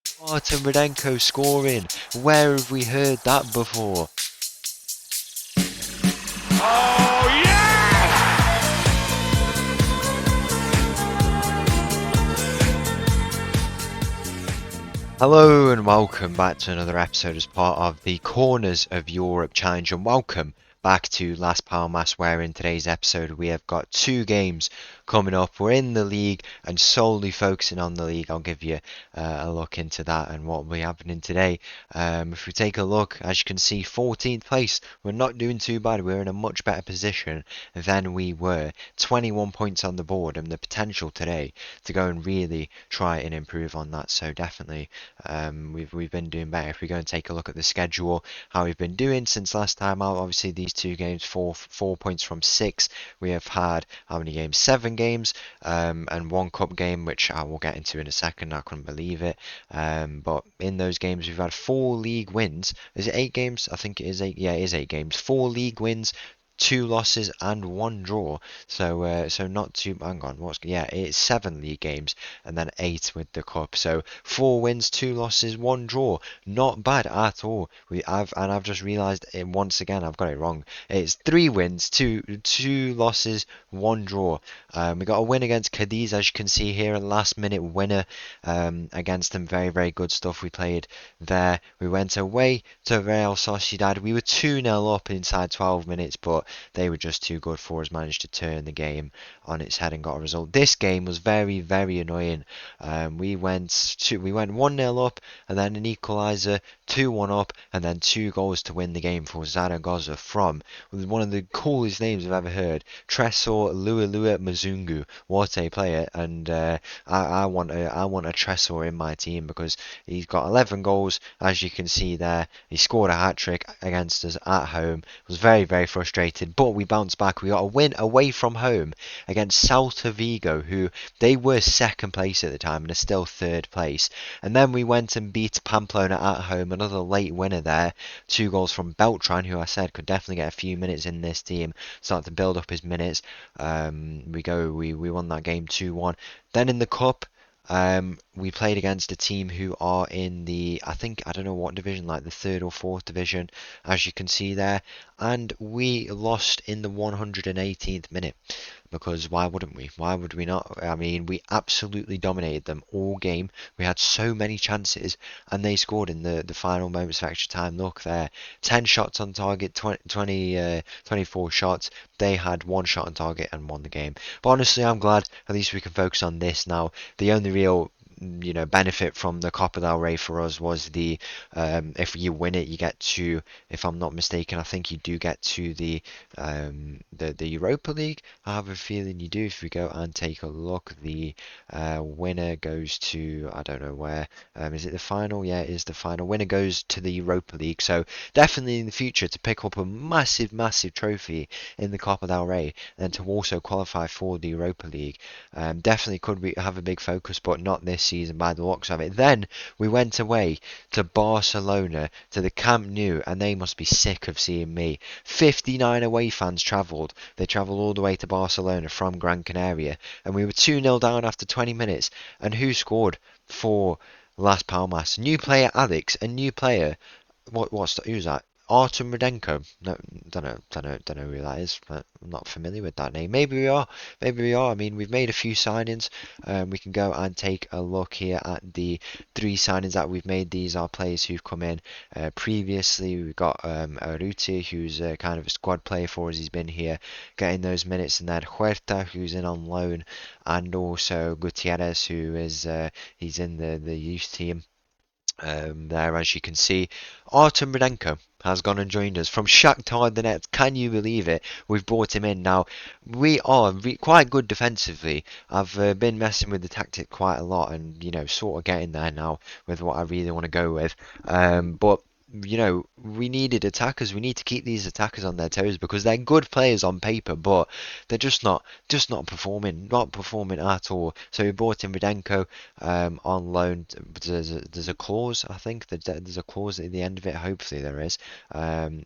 Artem Rudenko scoring. Where have we heard that before? Oh, yes! Hello and welcome back to another episode as part of the Corners of Europe Challenge, and welcome back to Las Palmas, where in today's episode we have got two games coming up. We're in the league and solely focusing on the league. I'll give you a look into that and what will be happening today. If we take a look, as you can see, 14th place. We're not doing too bad. We're in a much better position than we were. 21 points on the board, and the potential today to go and really try and improve on that. So definitely, we've been doing better. If we go and take a look at the schedule, how we've been doing since last time out, obviously these two games, four points from six. We have had how many games? 7 games, and one cup game, which I will get into in a second. I couldn't believe it. But in those games, we've had 4 league wins. Is it 8 games? I think it is 8. Yeah, it is 8 games. 4 league wins, 2 losses and 1 draw. So not too. Hang on, yeah? It's 7 league games and then 8 with the cup. So 4 wins, 2 losses, 1 draw. Not bad at all. I've just realised it once again. I've got it wrong. It's 3 wins, two losses, 1 draw. We got a win against Cadiz, as you can see here, a last-minute winner against them. Very, very good stuff we played there. We went away to Real Sociedad. We were 2-0 up inside 12 minutes, but they were just too good for us. Managed to turn the game on its head and got a result. This game was very, very annoying. We went 1-0 up and then an equaliser, 2-1 up, and then 2 goals to win the game for Zaragoza from one of the coolest names I've ever heard, Tresor Lualua Mazungu. What a player! And I want a Tresor in my team because he's got 11 goals, as you can see there. He scored a hat trick against us at home. Was very, very frustrated, but we bounced back. We got a win away from home against Celta Vigo, who they were second place at the time and are still third place. And then we went and beat Pamplona at home, another late winner there. 2 goals from Beltran, who I said could definitely get a few minutes in this team, start to build up his minutes. We won that game 2-1. Then in the cup, we played against a team who are in the, I don't know what division, like the third or fourth division, as you can see there, and we lost in the 118th minute. Because why wouldn't we? Why would we not? I mean, we absolutely dominated them all game. We had so many chances, and they scored in the final moments of extra time. Look there, 10 shots on target, 24 shots. They had 1 shot on target and won the game. But honestly, I'm glad at least we can focus on this now. The only real benefit from the Copa del Rey for us was the if you win it, you get to, if I'm not mistaken, I think you do get to the Europa League. I have a feeling you do. If we go and take a look, the winner goes to, I don't know where. Is it the final? Yeah, it is the final. Winner goes to the Europa League. So definitely in the future to pick up a massive, massive trophy in the Copa del Rey and to also qualify for the Europa League. Definitely could we have a big focus, but not this season by the looks of it. Then we went away to Barcelona, to the Camp Nou, and they must be sick of seeing me. 59 away fans travelled. They travelled all the way to Barcelona from Gran Canaria, and we were 2-0 down after 20 minutes. And who scored for Las Palmas? New player Alex, a new player. Who's that? Artem Rudenko. No, don't know who that is. But I'm not familiar with that name. Maybe we are. Maybe we are. I mean, we've made a few signings. We can go and take a look here at the 3 signings that we've made. These are players who've come in previously. We've got Aruti, who's kind of a squad player for us. He's been here getting those minutes, and then Huerta, who's in on loan, and also Gutierrez, who is he's in the youth team. There, as you can see, Artem Rudenko has gone and joined us from Shakhtar Donetsk. Can you believe it? We've brought him in now. We are quite good defensively. I've been messing with the tactic quite a lot, and sort of getting there now with what I really want to go with. But we needed attackers. We need to keep these attackers on their toes because they're good players on paper, but they're just not performing at all. So we brought in Rudenko on loan. There's a clause, I think. There's a clause at the end of it. Hopefully there is.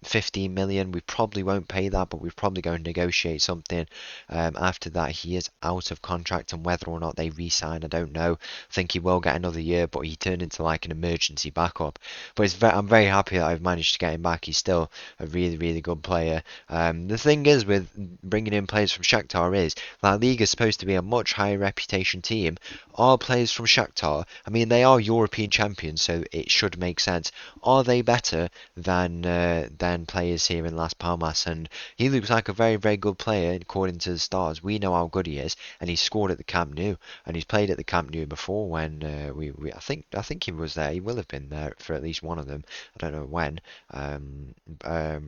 15 million. We probably won't pay that, but we're probably going to negotiate something. After that, he is out of contract, and whether or not they re-sign, I don't know. I think he will get another year, but he turned into like an emergency backup. But I'm very happy that I've managed to get him back. He's still a really, really good player. The thing is with bringing in players from Shakhtar is La Liga is supposed to be a much higher reputation team. Are players from Shakhtar, I mean, they are European champions, so it should make sense. Are they better than players here in Las Palmas? And he looks like a very, very good player according to the stars. We know how good he is, and he scored at the Camp Nou, and he's played at the Camp Nou before when I think he was there. He will have been there for at least one of them. I don't know when.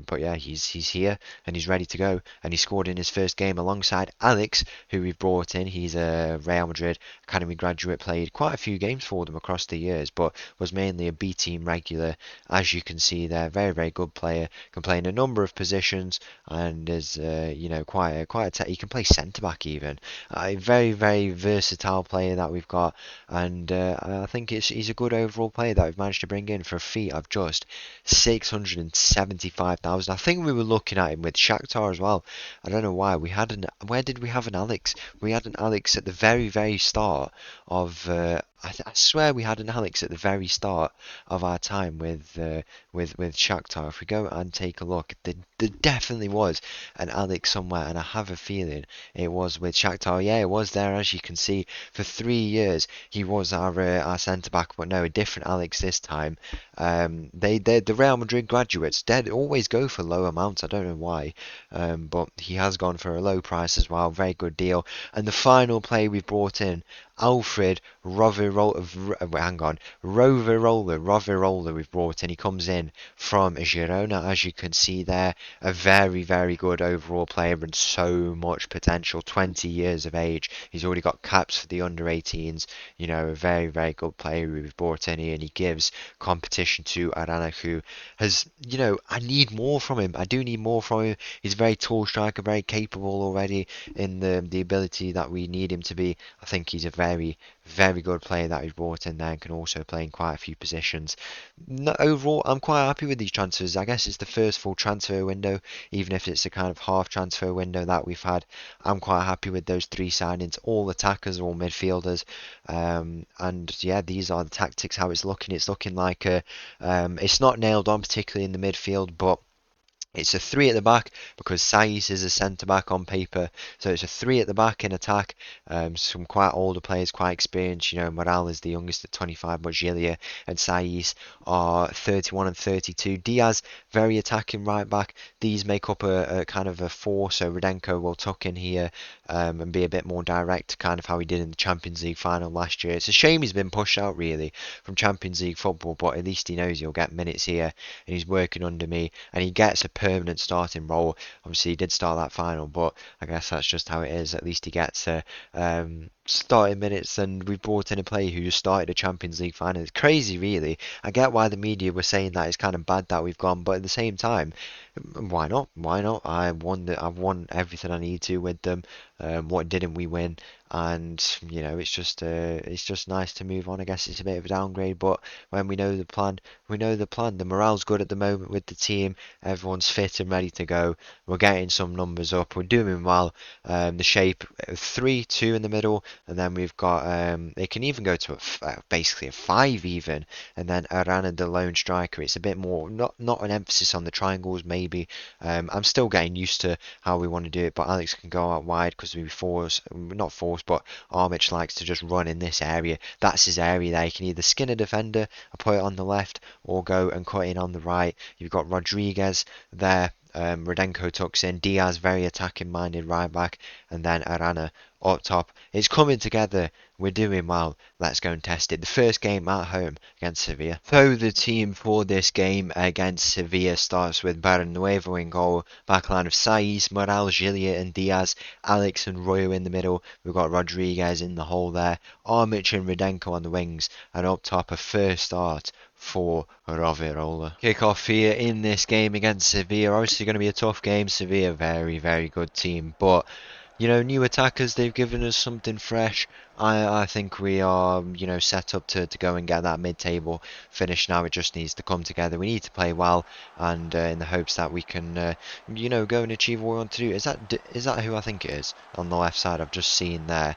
But yeah, he's here and he's ready to go. And he scored in his first game alongside Alex, who we've brought in. He's a Real Madrid academy graduate, played quite a few games for them across the years, but was mainly a B team regular. As you can see there, very very good player. Can play in a number of positions and is he can play centre back even. A very very versatile player that we've got, and I think he's a good overall player that we've managed to bring in for a fee of just 675,000. I think we were looking at him with Shakhtar as well. I don't know why. Where did we have an Alex? We had an Alex at the very, very start of. I swear we had an Alex at the very start of our time with Shakhtar. If we go and take a look, there definitely was an Alex somewhere, and I have a feeling it was with Shakhtar. Yeah, it was there, as you can see. For 3 years, he was our centre back, but no, a different Alex this time. The Real Madrid graduates, they always go for low amounts. I don't know why, but he has gone for a low price as well. Very good deal. And the final play we've brought in, Alfred Rovirola we've brought in. He comes in from Girona, as you can see there. A very, very good overall player and so much potential. 20 years of age. He's already got caps for the under-18s. A very, very good player we've brought in here, and he gives competition to Arana, who has, I need more from him. I do need more from him. He's a very tall striker, very capable already in the ability that we need him to be. I think he's a very, very good player that we've brought in there and can also play in quite a few positions. No, overall, I'm quite happy with these transfers. I guess it's the first full transfer window, even if it's a kind of half transfer window that we've had. I'm quite happy with those three signings, all attackers, all midfielders. And yeah, these are the tactics, how it's looking. It's looking like it's not nailed on, particularly in the midfield, but it's a three at the back because Saiz is a centre back on paper, so it's a three at the back in attack. Some quite older players, quite experienced. Morale is the youngest at 25, but Gilia and Saiz are 31 and 32. Diaz, very attacking right back. These make up a kind of a four, so Rudenko will tuck in here and be a bit more direct, kind of how he did in the Champions League final last year. It's a shame he's been pushed out really from Champions League football, but at least he knows he'll get minutes here, and he's working under me, and he gets a permanent starting role. Obviously, he did start that final, but I guess that's just how it is. At least he gets starting minutes, and we've brought in a player who just started a Champions League final. It's crazy, really. I get why the media were saying that it's kind of bad that we've gone, but at the same time, why not? Why not? I've won everything I need to with them. What didn't we win? And it's just nice to move on. I guess it's a bit of a downgrade, but when we know the plan, we know the plan. The morale's good at the moment with the team. Everyone's fit and ready to go. We're getting some numbers up. We're doing well. The shape 3-2 in the middle, and then we've got it can even go to basically a 5 even, and then Arana the lone striker. It's a bit more not an emphasis on the triangles maybe. I'm still getting used to how we want to do it, but Alex can go out wide because we not force, but Armich likes to just run in this area. That's his area there. He can either skin a defender or put it on the left, or go and cut in on the right. You've got Rodriguez there. Rudenko tucks in. Diaz, very attacking minded right back, and then Arana up top. It's coming together. We're doing well. Let's go and test it. The first game at home against Sevilla. So the team for this game against Sevilla starts with Barrenuevo in goal. Backline of Saiz, Morales, Gilia and Diaz. Alex and Royo in the middle. We've got Rodriguez in the hole there. Armich and Rudenko on the wings. And up top a first start for Rovirola. Kick-off here in this game against Sevilla. Obviously going to be a tough game. Sevilla, very, very good team. But, new attackers, they've given us something fresh. I think we are, set up to go and get that mid-table finish now. It just needs to come together. We need to play well, and in the hopes that we can, go and achieve what we want to do. Is that who I think it is on the left side? I've just seen there.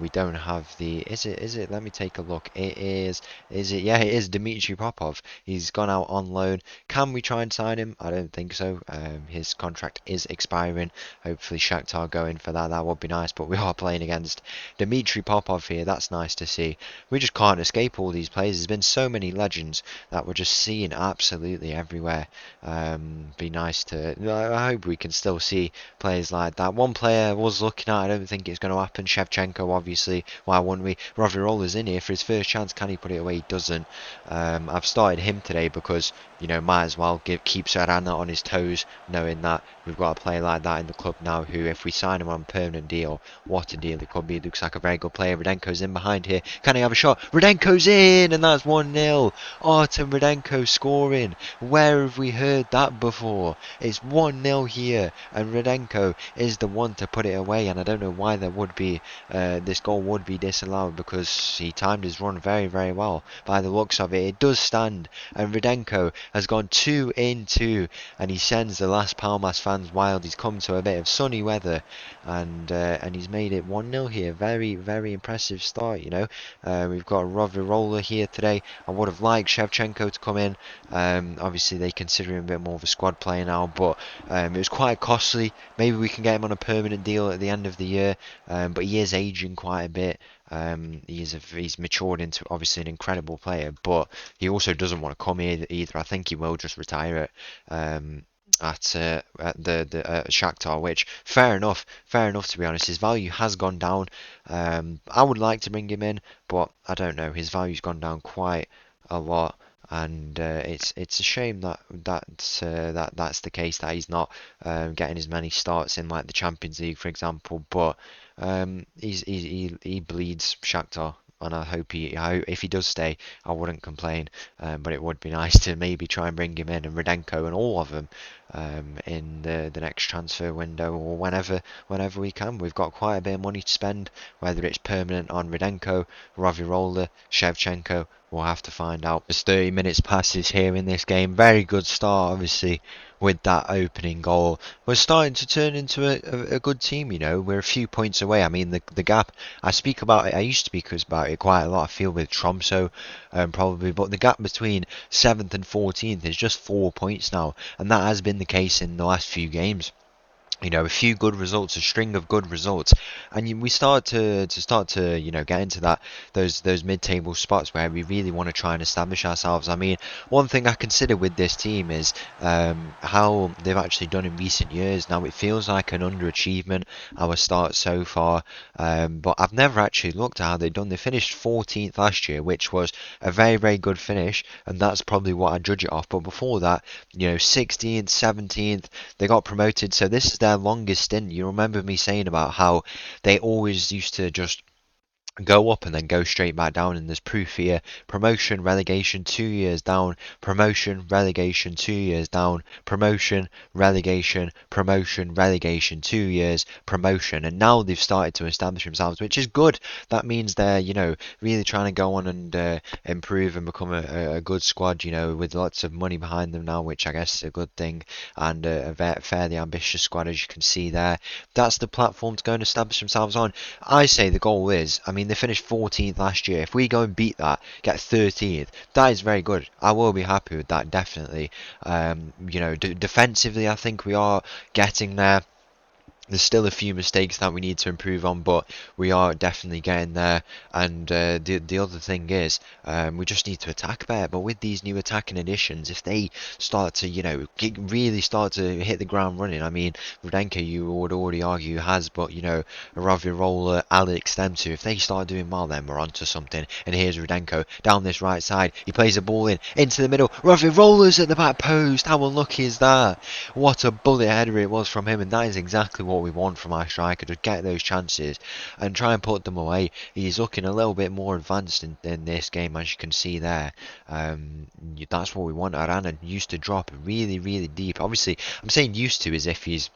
We don't have the. Is it? Let me take a look. It is. Is it? Yeah, it is Dmitry Popov. He's gone out on loan. Can we try and sign him? I don't think so. His contract is expiring. Hopefully Shakhtar go in for that. That would be nice. But we are playing against Dmitry Popov here. That's nice to see. We just can't escape all these players. There's been so many legends that we're just seeing absolutely everywhere. Be nice to. I hope we can still see players like that. One player I was looking at. I don't think it's going to happen. Shevchenko, obviously. Why wouldn't we? Rovirola's in here for his first chance. Can he put it away? He doesn't. I've started him today because might as well keep Serrano on his toes, knowing that we've got a player like that in the club now who, if we sign him on a permanent deal, what a deal it could be. It looks like a very good player. Rudenko's in behind here. Can he have a shot? Rudenko's in, and that's 1-0. Artem Rudenko scoring. Where have we heard that before? It's 1-0 here, and Rudenko is the one to put it away, and I don't know why there would be this goal would be disallowed, because he timed his run very, very well. By the looks of it, it does stand, and Rudenko has gone 2-2, and he sends the last Palmas fans wild. He's come to a bit of sunny weather, and he's made it 1-0 here. Very, very impressive start. We've got Rovirola here today. I would have liked Shevchenko to come in. Obviously they consider him a bit more of a squad player now, but it was quite costly. Maybe we can get him on a permanent deal at the end of the year, but he is aging quite a bit. He's matured into obviously an incredible player, but he also doesn't want to come here either. I think he will just retire it at the Shakhtar, which fair enough to be honest. His value has gone down. I would like to bring him in, but I don't know. His value's gone down quite a lot. And it's a shame that's the case, that he's not getting as many starts in like the Champions League, for example. But he bleeds Shakhtar, and I hope if he does stay, I wouldn't complain. But it would be nice to maybe try and bring him in, and Rudenko and all of them in the next transfer window, or whenever we can. We've got quite a bit of money to spend, whether it's permanent on Rudenko, Rovirola, Shevchenko. We'll have to find out. There's 30 minutes passes here in this game. Very good start, obviously, with that opening goal. We're starting to turn into a good team, We're a few points away. I mean, the gap, I used to speak about it quite a lot, I feel, with Tromso, probably, but the gap between 7th and 14th is just 4 points now, and that has been the case in the last few games. A few good results, a string of good results, and we start to get into those mid-table spots where we really want to try and establish ourselves. I mean, one thing I consider with this team is how they've actually done in recent years. Now, it feels like an underachievement, our start so far, but I've never actually looked at how they've done. They finished 14th last year, which was a very, very good finish, and that's probably what I judge it off. But before that, 16th, 17th, they got promoted, so this is their longest stint. You remember me saying about how they always used to just go up and then go straight back down, and there's proof here. Promotion, relegation, 2 years down. Promotion, relegation, 2 years down. Promotion, relegation, promotion, relegation, 2 years, promotion. And now they've started to establish themselves, which is good. That means they're, really trying to go on and improve and become a good squad, with lots of money behind them now, which I guess is a good thing, and a fairly ambitious squad, as you can see there. That's the platform to go and establish themselves on. I say the goal is, they finished 14th last year. If we go and beat that, get 13th, that is very good. I will be happy with that, definitely. Defensively, I think we are getting there. There's still a few mistakes that we need to improve on, but we are definitely getting there. And the other thing is, we just need to attack better. But with these new attacking additions, if they start to, really start to hit the ground running, I mean, Rudenko, you would already argue, has, but, Rovirola, Alex, them two, if they start doing well, then we're onto something. And here's Rudenko down this right side. He plays the ball into the middle. Rovirola's at the back post. How unlucky is that? What a bullet header it was from him, and that is exactly what what we want from our striker, to get those chances and try and put them away. He's looking a little bit more advanced in this game, as you can see there. That's what we want. Arana used to drop really, really deep. Obviously, I'm saying used to as if he's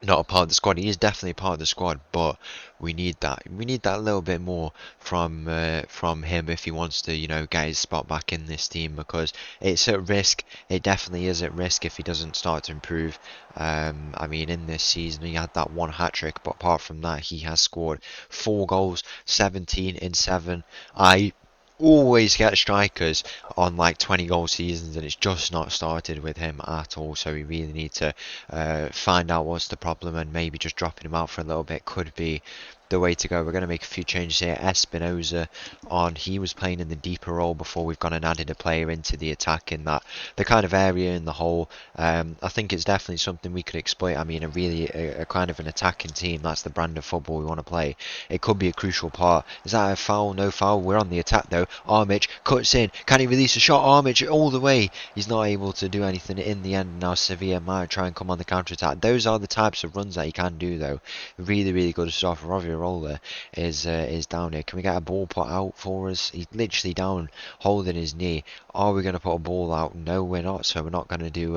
not a part of the squad. He is definitely part of the squad, but we need that. We need that little bit more from him if he wants to, get his spot back in this team, because it's at risk. It definitely is at risk if he doesn't start to improve. I mean, in this season he had that one hat trick, but apart from that, he has scored 4 goals, 17 in 7. I always get strikers on like 20 goal seasons, and it's just not started with him at all. So we really need to find out what's the problem, and maybe just dropping him out for a little bit could be the way to go. We're going to make a few changes here. Espinoza on, he was playing in the deeper role before we've gone and added a player into the attack in the kind of area in the hole. I think it's definitely something we could exploit. I mean, a kind of an attacking team, that's the brand of football we want to play. It could be a crucial part. Is that a foul? No foul. We're on the attack though. Armic cuts in. Can he release a shot? Armic all the way. He's not able to do anything in the end. Now Sevilla might try and come on the counter attack. Those are the types of runs that he can do though. Really, really good stuff. Rovio Roller is down here. Can we get a ball put out for us? He's literally down, holding his knee. Are we going to put a ball out? No, we're not. So we're not going to do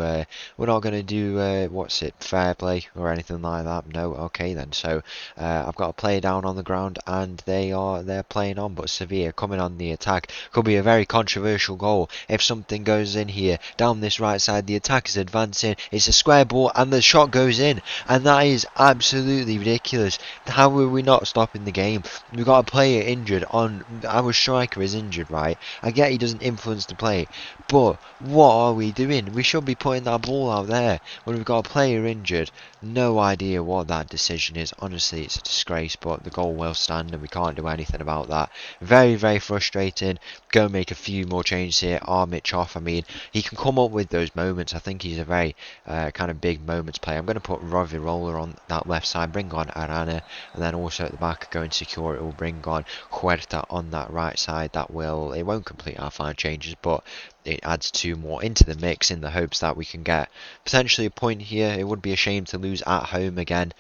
what's it, fair play or anything like that. No, okay then. So I've got a player down on the ground, and they're playing on. But Sevilla coming on the attack could be a very controversial goal if something goes in here down this right side. The attack is advancing. It's a square ball, and the shot goes in, and that is absolutely ridiculous. How are we not stopping the game? We've got a player injured. Our striker is injured, right? I get he doesn't influence the play, but what are we doing? We should be putting that ball out there when we've got a player injured. No idea what that decision is. Honestly, it's a disgrace, but the goal will stand and we can't do anything about that. Very, very frustrating. Go make a few more changes here. Armic off. I mean, he can come up with those moments. I think he's a very kind of big moments player. I'm going to put Roller on that left side, bring on Arana, and then also at the back, go and secure it. We'll bring on Huerta on that right side. It won't complete our fine changes, but it adds 2 more into the mix in the hopes that we can get potentially a point here. It would be a shame to lose at home again.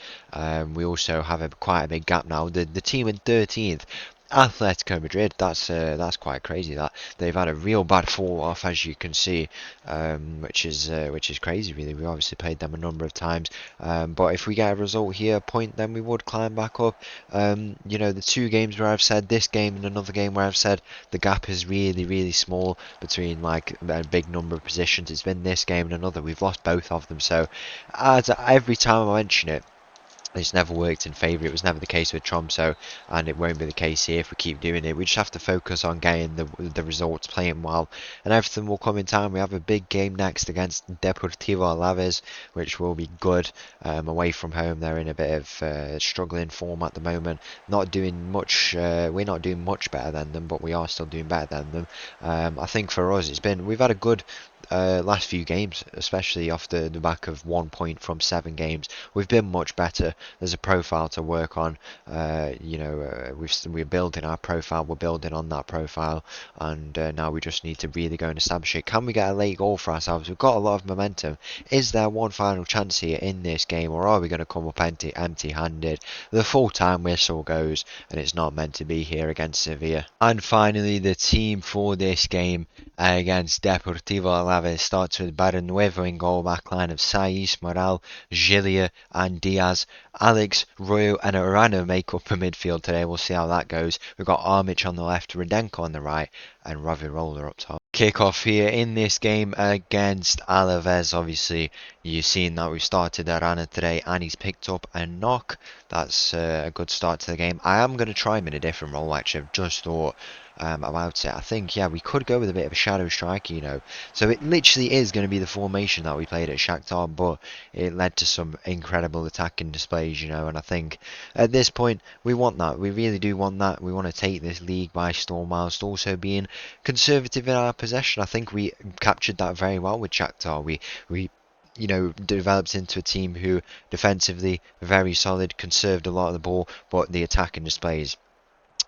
We also have quite a big gap now. The team in 13th, Atletico Madrid, that's quite crazy that they've had a real bad fall off, as you can see, which is crazy really. We obviously played them a number of times, but if we get a result here, a point, then we would climb back up. The 2 games where I've said, this game and another game where I've said the gap is really, really small between like a big number of positions, it's been this game and another. We've lost both of them, so every time I mention it, it's never worked in favour. It was never the case with Tromso, and it won't be the case here if we keep doing it. We just have to focus on getting the results, playing well, and everything will come in time. We have a big game next against Deportivo Alaves, which will be good. Away from home, they're in a bit of struggling form at the moment. Not doing much. We're not doing much better than them, but we are still doing better than them. I think for us, we've had a good last few games, especially off the back of 1 point from 7 games. We've been much better. There's a profile to work on. We're building our profile. We're building on that profile, and now we just need to really go and establish it. Can we get a late goal for ourselves? We've got a lot of momentum. Is there one final chance here in this game, or are we going to come up empty-handed? The full-time whistle goes, and it's not meant to be here against Sevilla. And finally, the team for this game against Deportivo Alaves starts with Barrenuevo in goal, backline of Saiz, Moral, Gilia and Diaz. Alex, Royo and Arana make up a midfield today. We'll see how that goes. We've got Armic on the left, Radenko on the right, and Roller up top. Kick off here in this game against Alaves. Obviously, you've seen that we've started Arana today, and he's picked up a knock. That's a good start to the game. I am going to try him in a different role, actually. I've just thought about it. I think, we could go with a bit of a shadow striker, So it literally is going to be the formation that we played at Shakhtar, but it led to some incredible attacking displays, and I think at this point we want that. We really do want that. We want to take this league by storm, whilst also being conservative in our possession. I think we captured that very well with Shakhtar. We developed into a team who defensively very solid, conserved a lot of the ball, but the attacking displays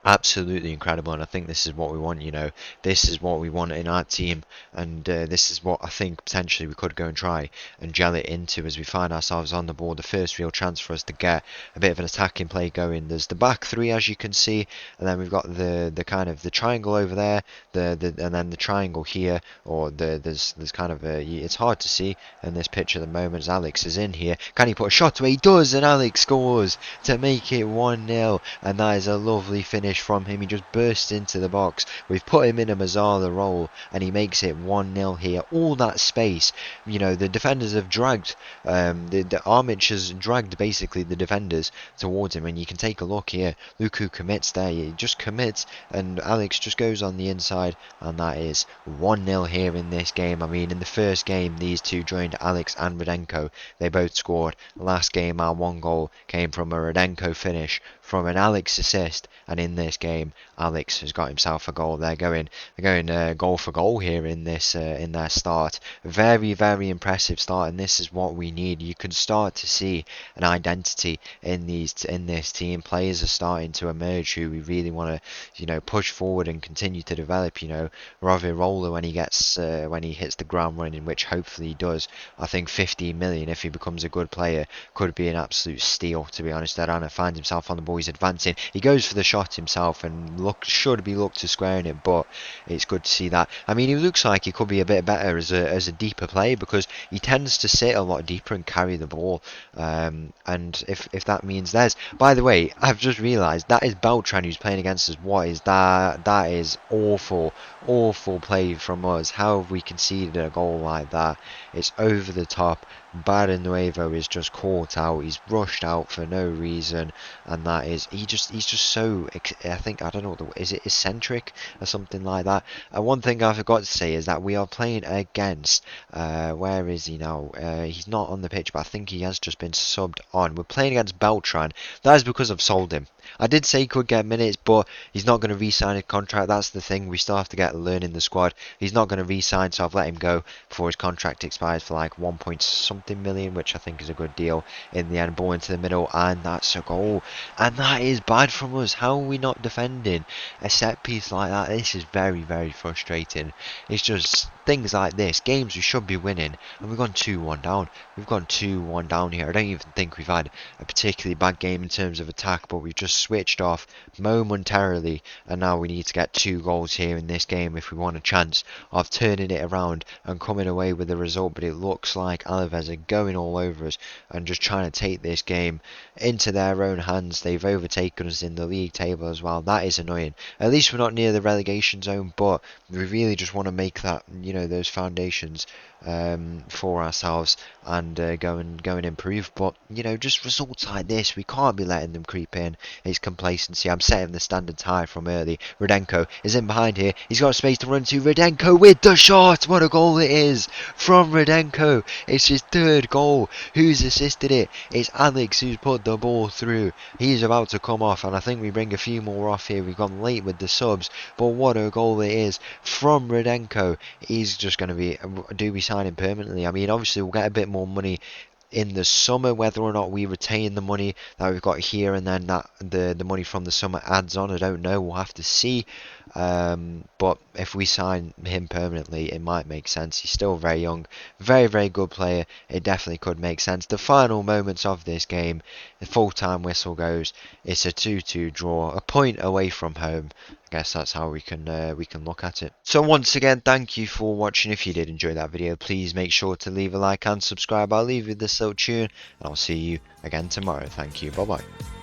Absolutely incredible, and I think this is what we want. This is what we want in our team, and this is what I think potentially we could go and try and gel it into as we find ourselves on the board. The first real chance for us to get a bit of an attacking play going. There's the back three, as you can see, and then we've got the kind of the triangle over there, and then the triangle here, or there's kind of it's hard to see in this picture at the moment as Alex is in here. Can he put a shot away? He does, and Alex scores to make it 1-0, and that is a lovely finish from him. He just bursts into the box. We've put him in a Mazzala role, and he makes it 1-0 here. All that space, the defenders have dragged, the Armic has dragged basically the defenders towards him, and you can take a look here. Luku commits there, he just commits, and Alex just goes on the inside, and that is 1-0 here in this game. I mean, in the first game, these two joined, Alex and Rudenko. They both scored. Last game, our one goal came from a Rudenko finish, from an Alex assist, and in this game, Alex has got himself a goal. They're going goal for goal here in this in their start. Very, very impressive start, and this is what we need. You can start to see an identity in this team. Players are starting to emerge who we really want to push forward and continue to develop. Rovirola, when he hits the ground running, which hopefully he does. I think 15 million, if he becomes a good player, could be an absolute steal, to be honest. Arana finds himself on the ball. He's advancing. He goes for the shot himself and should be looked to squaring it, but it's good to see that. I mean, he looks like he could be a bit better as a deeper player, because he tends to sit a lot deeper and carry the ball. And if that means there's... By the way, I've just realised that is Beltran who's playing against us. What is that? That is awful. Awful play from us. How have we conceded a goal like that? It's over the top. Barrenuevo is just caught out. He's rushed out for no reason, and that is he's just so, I think, I don't know, is it eccentric or something like that. One thing I forgot to say is that we are playing against where is he now? He's not on the pitch, but I think he has just been subbed on. We're playing against Beltran. That is because I've sold him. I did say he could get minutes, but he's not going to re-sign his contract. That's the thing. We still have to get learning the squad. He's not going to re-sign, so I've let him go before his contract expires for like 1 point something million, which I think is a good deal in the end. Ball into the middle, and that's a goal. And that is bad from us. How are we not defending a set piece like that? This is very, very frustrating. It's just things like this, games we should be winning, and we've gone 2-1 down. We've gone 2-1 down here. I don't even think we've had a particularly bad game in terms of attack, but we've just switched off momentarily, and now we need to get 2 goals here in this game if we want a chance of turning it around and coming away with the result. But it looks like Alaves are going all over us and just trying to take this game into their own hands. They've overtaken us in the league table as well. That is annoying. At least we're not near the relegation zone, but we really just want to make that, those foundations for ourselves and go and improve. But just results like this, we can't be letting them creep in. It's complacency. I'm setting the standards high from early. Rudenko is in behind here. He's got space to run to. Rudenko with the shot. What a goal it is from Rudenko. It's his 3rd goal. Who's assisted it? It's Alex who's put the ball through. He's about to come off, and I think we bring a few more off here. We've gone late with the subs, but what a goal it is from Rudenko. He's just going to be... Do we sign him permanently? I mean, obviously we'll get a bit more money in the summer. Whether or not we retain the money that we've got here and then that the money from the summer adds on, I don't know. We'll have to see. But if we sign him permanently, it might make sense. He's still very young, very, very good player. It definitely could make sense. The final moments of this game, the full-time whistle goes. It's a 2-2 draw, a point away from home. I guess that's how we can look at it. So once again, thank you for watching. If you did enjoy that video, please make sure to leave a like and subscribe. I'll leave you with this little tune, and I'll see you again tomorrow. Thank you. Bye bye.